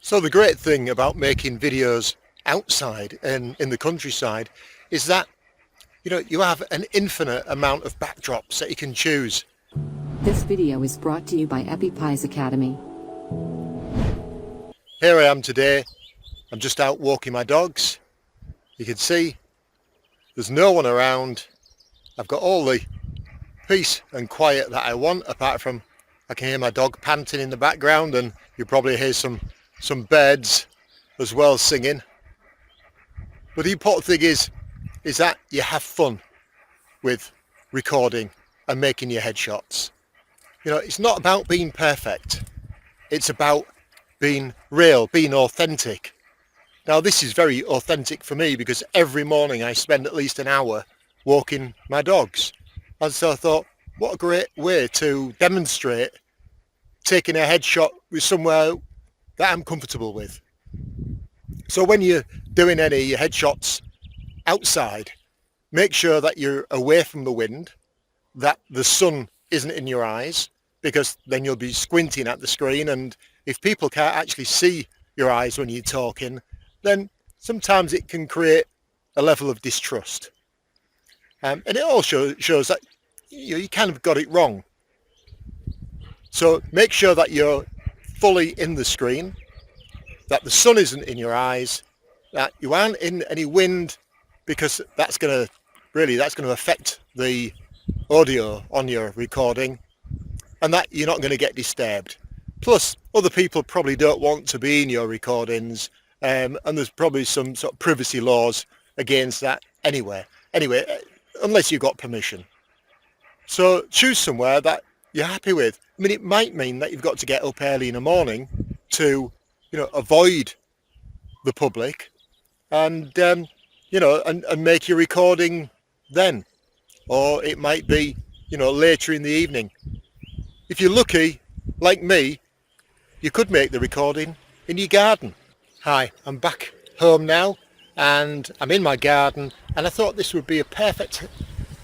So the great thing about making videos outside and in the countryside is that you have an infinite amount of backdrops that you can choose. This video is brought to you by EpiPies Academy. Here I am today. I'm just out walking my dogs. You can see there's no one around. I've got all the peace and quiet that I want, apart from I can hear my dog panting in the background, and you probably hear some birds as well singing. But the important thing is that you have fun with recording and making your headshots. It's not about being perfect. It's about being real, being authentic. Now this is very authentic for me because every morning I spend at least an hour walking my dogs. And so I thought, what a great way to demonstrate taking a headshot with somewhere that I'm comfortable with. So when you're doing any headshots outside, make sure that you're away from the wind, that the sun isn't in your eyes, because then you'll be squinting at the screen, and if people can't actually see your eyes when you're talking, then sometimes it can create a level of distrust. And it also shows that you kind of got it wrong. So make sure that you're fully in the screen, that the sun isn't in your eyes, that you aren't in any wind, because that's going to affect the audio on your recording, and that you're not going to get disturbed. Plus, other people probably don't want to be in your recordings, and there's probably some sort of privacy laws against that anyway, unless you've got permission. So choose somewhere that you're happy with. I mean, it might mean that you've got to get up early in the morning to, avoid the public, and and make your recording then. Or it might be, later in the evening. If you're lucky, like me, you could make the recording in your garden. Hi, I'm back home now, and I'm in my garden, and I thought this would be a perfect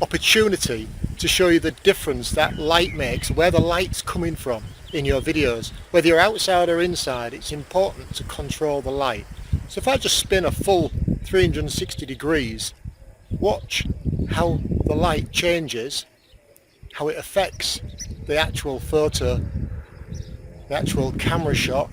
opportunity to show you the difference that light makes, where the light's coming from in your videos. Whether you're outside or inside, it's important to control the light. So if I just spin a full 360 degrees, watch how the light changes, how it affects the actual photo, the actual camera shot,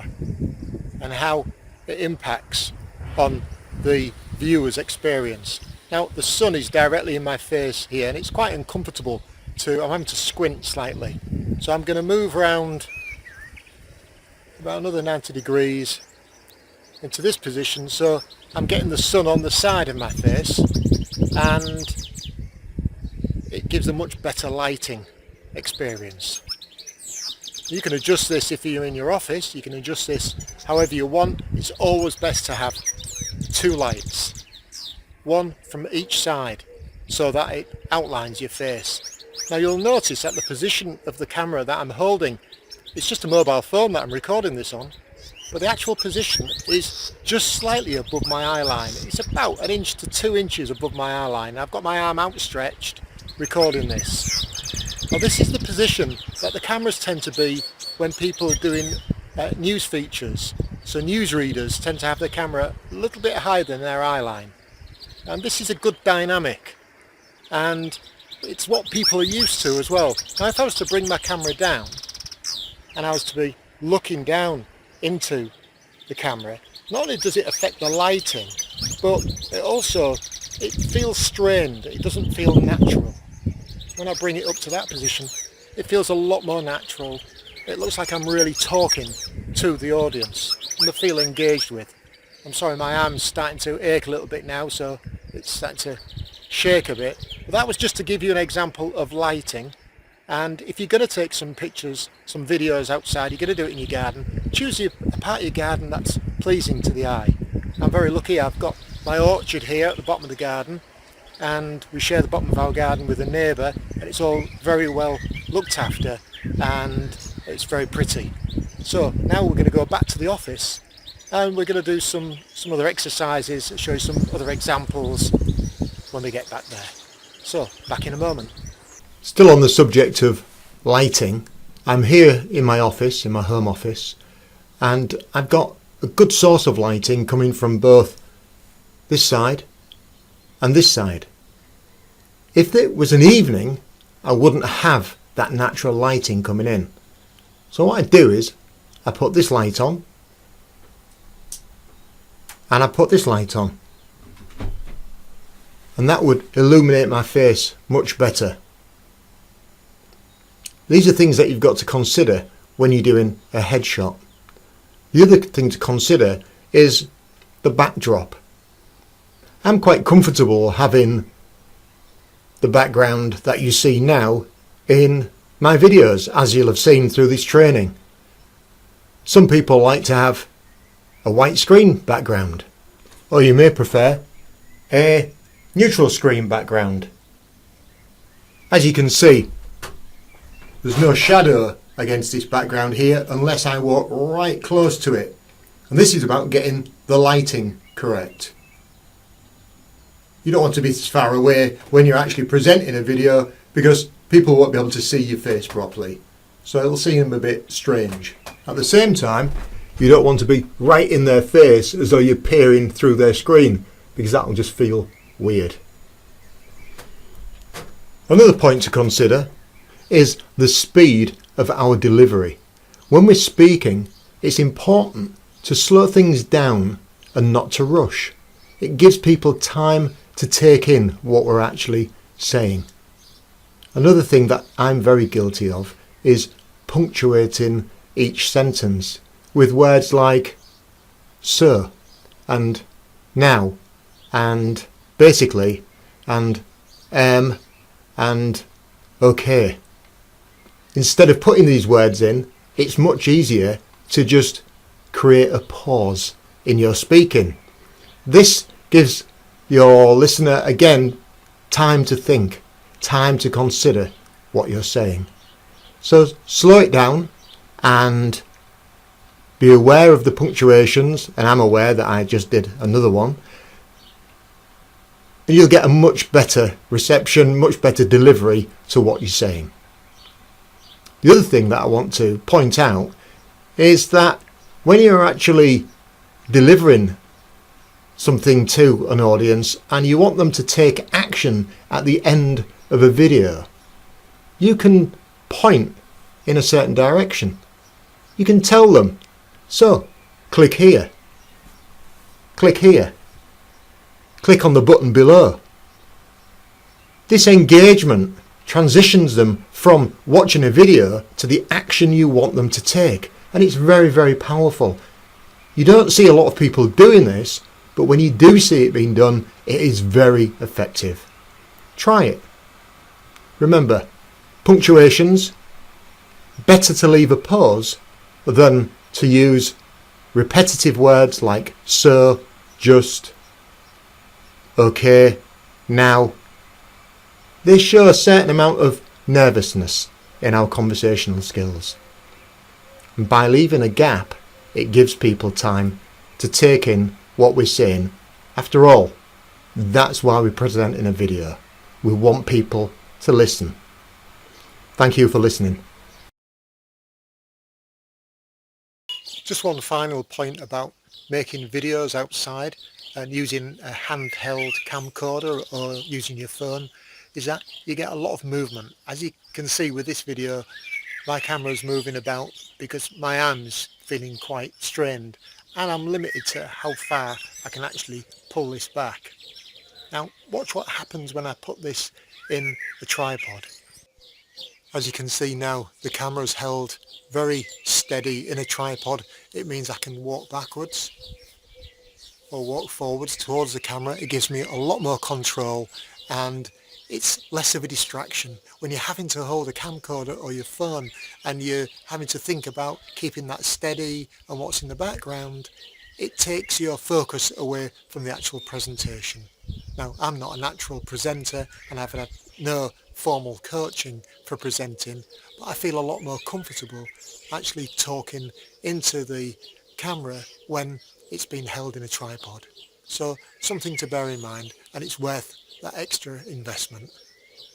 and how it impacts on the viewer's experience. Now the sun is directly in my face here, and it's quite uncomfortable I'm having to squint slightly. So I'm going to move around about another 90 degrees into this position, so I'm getting the sun on the side of my face, and it gives a much better lighting experience. You can adjust this if you're in your office, you can adjust this however you want. It's always best to have two lights, one from each side, so that it outlines your face. Now you'll notice that the position of the camera that I'm holding, it's just a mobile phone that I'm recording this on, but the actual position is just slightly above my eye line. It's about 1 inch to 2 inches above my eye line. I've got my arm outstretched recording this. Now this is the position that the cameras tend to be when people are doing news features. So newsreaders tend to have the camera a little bit higher than their eye line. And this is a good dynamic, and it's what people are used to as well. Now if I was to bring my camera down and I was to be looking down into the camera, not only does it affect the lighting, but it feels strained. It doesn't feel natural. When I bring it up to that position, it feels a lot more natural. It looks like I'm really talking to the audience and they feel engaged with. I'm sorry, my arm's starting to ache a little bit now, so it's starting to shake a bit. But that was just to give you an example of lighting. And if you're going to take some pictures, some videos outside, you're going to do it in your garden, choose a part of your garden that's pleasing to the eye. I'm very lucky. I've got my orchard here at the bottom of the garden, and we share the bottom of our garden with a neighbour, and it's all very well looked after, and it's very pretty. So now we're going to go back to the office, and we're going to do some other exercises, show you some other examples when we get back there. So back in a moment. Still on the subject of lighting, I'm here in my office, in my home office, and I've got a good source of lighting coming from both this side and this side. If it was an evening, I wouldn't have that natural lighting coming in. So what I do is I put this light on and I put this light on, and that would illuminate my face much better. These are things that you've got to consider when you're doing a headshot. The other thing to consider is the backdrop. I'm quite comfortable having the background that you see now in my videos, as you'll have seen through this training. Some people like to have a white screen background, or you may prefer a neutral screen background. As you can see, there's no shadow against this background here unless I walk right close to it, and this is about getting the lighting correct. You don't want to be as far away when you're actually presenting a video, because people won't be able to see your face properly, so it'll seem a bit strange. At the same time, you don't want to be right in their face as though you're peering through their screen, because that will just feel weird. Another point to consider is the speed of our delivery. When we're speaking, it's important to slow things down and not to rush. It gives people time to take in what we're actually saying. Another thing that I'm very guilty of is punctuating each sentence with words like so and now and basically and and okay. Instead of putting these words in, it's much easier to just create a pause in your speaking. This gives your listener, again, time to think, time to consider what you're saying. So slow it down and be aware of the punctuations, and I'm aware that I just did another one. And you'll get a much better reception, much better delivery to what you're saying. The other thing that I want to point out is that when you're actually delivering something to an audience and you want them to take action at the end of a video, you can point in a certain direction. You can tell them, so click here, click here, click on the button below. This engagement transitions them from watching a video to the action you want them to take, and it's very, very powerful. You don't see a lot of people doing this, but when you do see it being done, it is very effective. Try it. Remember, punctuations, better to leave a pause than to use repetitive words like so, just, okay, now. They show a certain amount of nervousness in our conversational skills. And by leaving a gap, it gives people time to take in what we're saying. After all, that's why we present in a video. We want people to listen. Thank you for listening. Just one final point about making videos outside and using a handheld camcorder or using your phone is that you get a lot of movement. As you can see with this video, my camera's moving about because my arm's feeling quite strained, and I'm limited to how far I can actually pull this back. Now watch what happens when I put this in a tripod. As you can see now, the camera's held very steady in a tripod. It means I can walk backwards or walk forwards towards the camera. It gives me a lot more control, and it's less of a distraction. When you're having to hold a camcorder or your phone and you're having to think about keeping that steady and what's in the background, it takes your focus away from the actual presentation. Now, I'm not a natural presenter and I've had no formal coaching for presenting, but I feel a lot more comfortable actually talking into the camera when it's been held in a tripod. So something to bear in mind, and it's worth that extra investment.